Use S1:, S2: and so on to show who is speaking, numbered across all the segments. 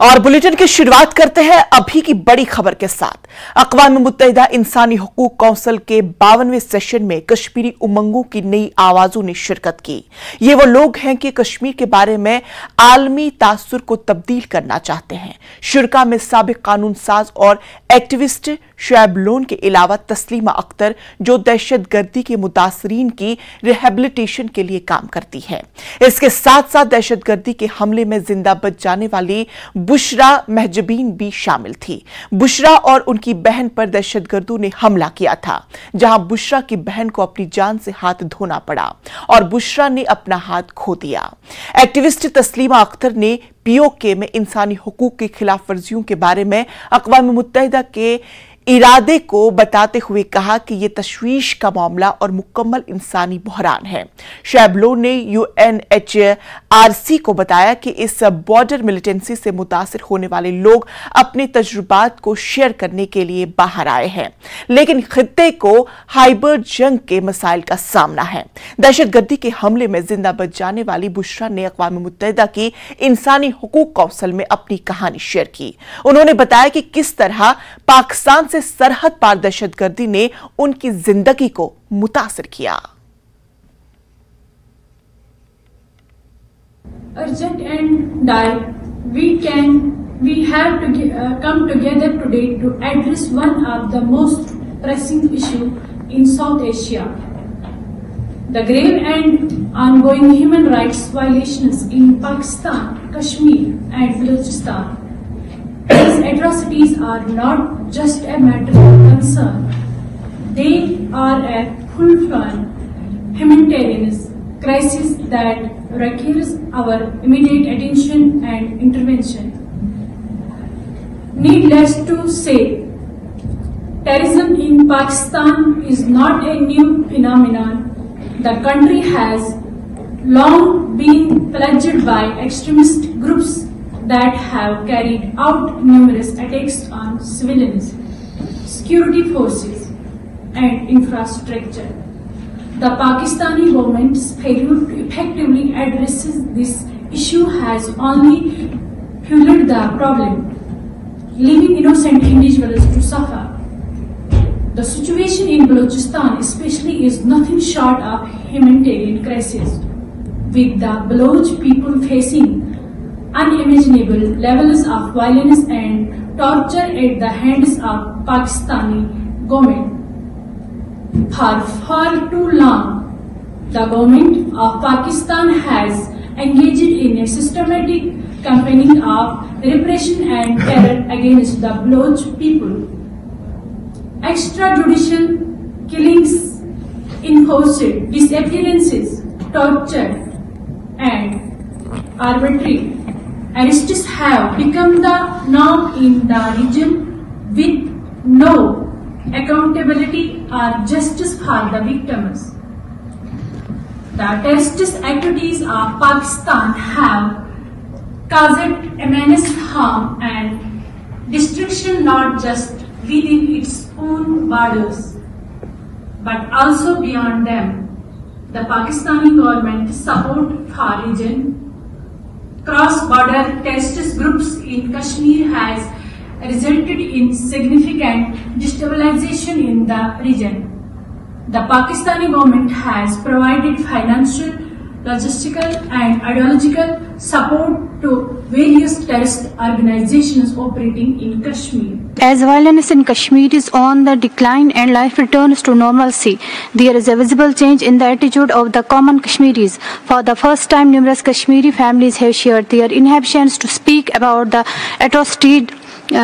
S1: और बुलेटिन की शुरुआत करते हैं अभी की बड़ी खबर के साथ। अक़वाम मुत्तहिदा इंसानी हुकूक काउंसिल के 52वें सेशन में कश्मीरी उमंगों की नई आवाजों ने शिरकत की। ये वो लोग हैं कि कश्मीर के बारे में आलमी तासुर को तब्दील करना चाहते हैं। शुरका में साबिक कानून साज और एक्टिविस्ट शुएब लोन के अलावा तस्लीमा अख्तर, जो दहशतगर्दी के मुतासरीन की रिहेबिलिटेशन के लिए काम करती है। इसके साथ साथ दहशतगर्दी के हमले में जिंदा बच जाने वाली बुशरा महजबीन भी शामिल थी। बुशरा और उनकी बहन पर दहशतगर्दों ने हमला किया था, जहां बुशरा की बहन को अपनी जान से हाथ धोना पड़ा और बुशरा ने अपना हाथ खो दिया। एक्टिविस्ट तस्लीमा अख्तर ने पीओके में इंसानी हुकूक की खिलाफ वर्जियों के बारे में अक़वाम मुत्तहिदा के इरादे को बताते हुए कहा कि यह तशवीश का मामला और मुकम्मल इंसानी बहरान है। शुएब लोन ने unhrc को बताया कि इस बॉर्डर मिलिटेंसी से मुतासिर होने वाले लोग अपने तजुर्बात को शेयर करने के लिए बाहर आए हैं, लेकिन खित्ते को हाइबर जंग के मसाइल का सामना है। दहशतगर्दी के हमले में जिंदा बच जाने वाली बुशरा ने अक़वाम मुत्तहिदा की इंसानी हुकूक काउंसिल में अपनी कहानी शेयर की। उन्होंने बताया कि किस तरह पाकिस्तान से सरहद पार दहशतगर्दी ने उनकी जिंदगी को मुतासिर किया।
S2: Urgent and dire, we have to come together today to address one of the most pressing issues in South Asia: the grave and ongoing human rights violations in Pakistan, Kashmir, and Balochistan. These atrocities are not just a matter of concern; they are a full-blown humanitarian crisis that requires our immediate attention and intervention. Needless to say, terrorism in Pakistan is not a new phenomenon. The country has long been plagued by extremist groups that have carried out numerous attacks on civilians, security forces, and infrastructure. The Pakistani government's failure to effectively address this issue has only fueled the problem, leaving innocent individuals to suffer. The situation in Balochistan especially is nothing short of humanitarian crisis, with the Baloch people facing unimaginable levels of violence and torture at the hands of Pakistani government. For far too long, the government of Pakistan has engaged in a systematic campaign of repression and terror against the Baloch people. Extrajudicial killings, enforced disappearances, torture, and arbitrary arrests have become the norm in the region, with no accountability or justice for the victims. The terrorist activities of Pakistan have caused immense harm and destruction not just within its own borders, but also beyond them. The Pakistani government support for region cross-border terrorist groups in Kashmir has resulted in significant destabilization in the region. The Pakistani government has provided financial, logistical, and ideological support to various terrorist organizations operating in Kashmir.
S3: As violence in Kashmir is on the decline and life returns to normalcy, there is a visible change in the attitude of the common Kashmiris. For the first time, numerous Kashmiri families have shared their inhibitions to speak about the atrocities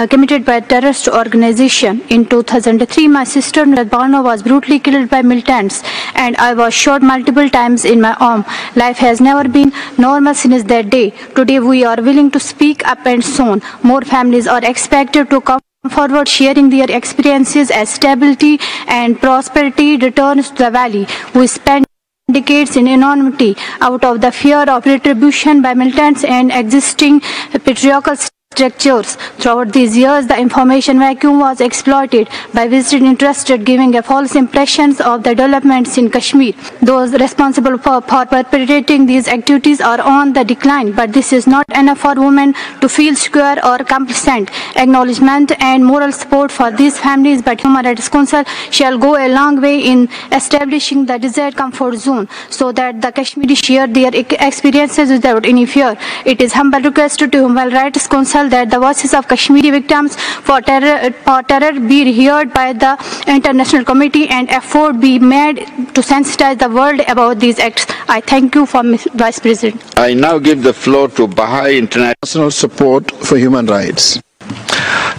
S3: committed by a terrorist organization. In 2003, my sister Bano was brutally killed by militants, and I was shot multiple times in my arm. Life has never been normal since that day. Today, we are willing to speak up and soon. More families are expected to come forward, sharing their experiences as stability and prosperity returns to the valley. We spent decades in anonymity out of the fear of retribution by militants and existing patriarchal infrastructures. Throughout these years, the information vacuum was exploited by visited interested, giving a false impressions of the developments in Kashmir. Those responsible for perpetrating these activities are on the decline, but this is not enough for women to feel secure or complacent. Acknowledgement and moral support for these families by Human Rights Council shall go a long way in establishing the desired comfort zone so that the Kashmiri share their experiences without any fear. It is humble request to Human Rights Council that the voices of Kashmiri victims for terror be heard by the International Committee and effort be made to sensitize the world about these acts. I thank you, Vice President.
S4: I now give the floor to Baha'i International
S5: Support for Human Rights.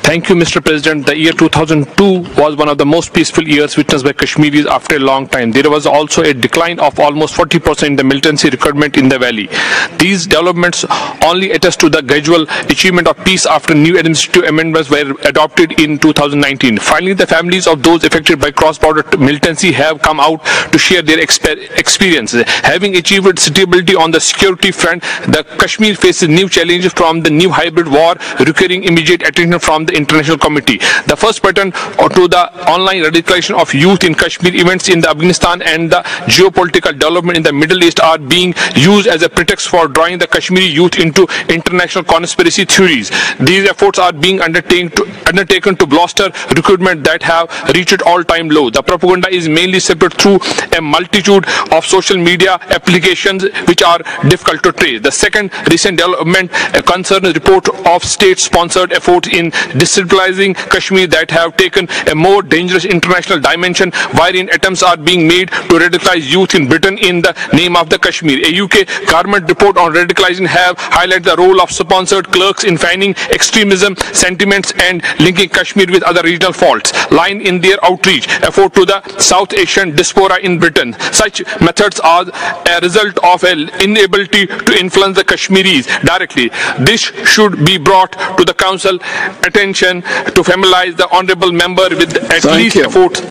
S6: Thank you, Mr. President. The year 2002 was one of the most peaceful years witnessed by Kashmiris after a long time. There was also a decline of almost 40% in the militancy recruitment in the valley. These developments only attest to the gradual achievement of peace after new administrative amendments were adopted in 2019. Finally, the families of those affected by cross-border militancy have come out to share their experiences. Having achieved stability on the security front, the Kashmir faces new challenges from the new hybrid war, requiring immediate attention from the International Committee. The first pattern to the online radicalization of youth in Kashmir, events in Afghanistan and the geopolitical development in the Middle East are being used as a pretext for drawing the Kashmiri youth into international conspiracy theories. These efforts are being undertaken to bolster recruitment that have reached all-time low. The propaganda is mainly spread through a multitude of social media applications which are difficult to trace. The second recent development concerns a report of state-sponsored efforts in destabilizing Kashmir that have taken a more dangerous international dimension, wherein attempts are being made to radicalize youth in Britain in the name of the Kashmir. A UK government report on radicalization have highlighted the role of sponsored clerks in fanning extremism sentiments and linking Kashmir with other regional faults, lying in their outreach effort to the South Asian diaspora in Britain. Such methods are a result of an inability to influence the Kashmiris directly. This should be brought to the Council attention to familiarize the honourable member with at least efforts.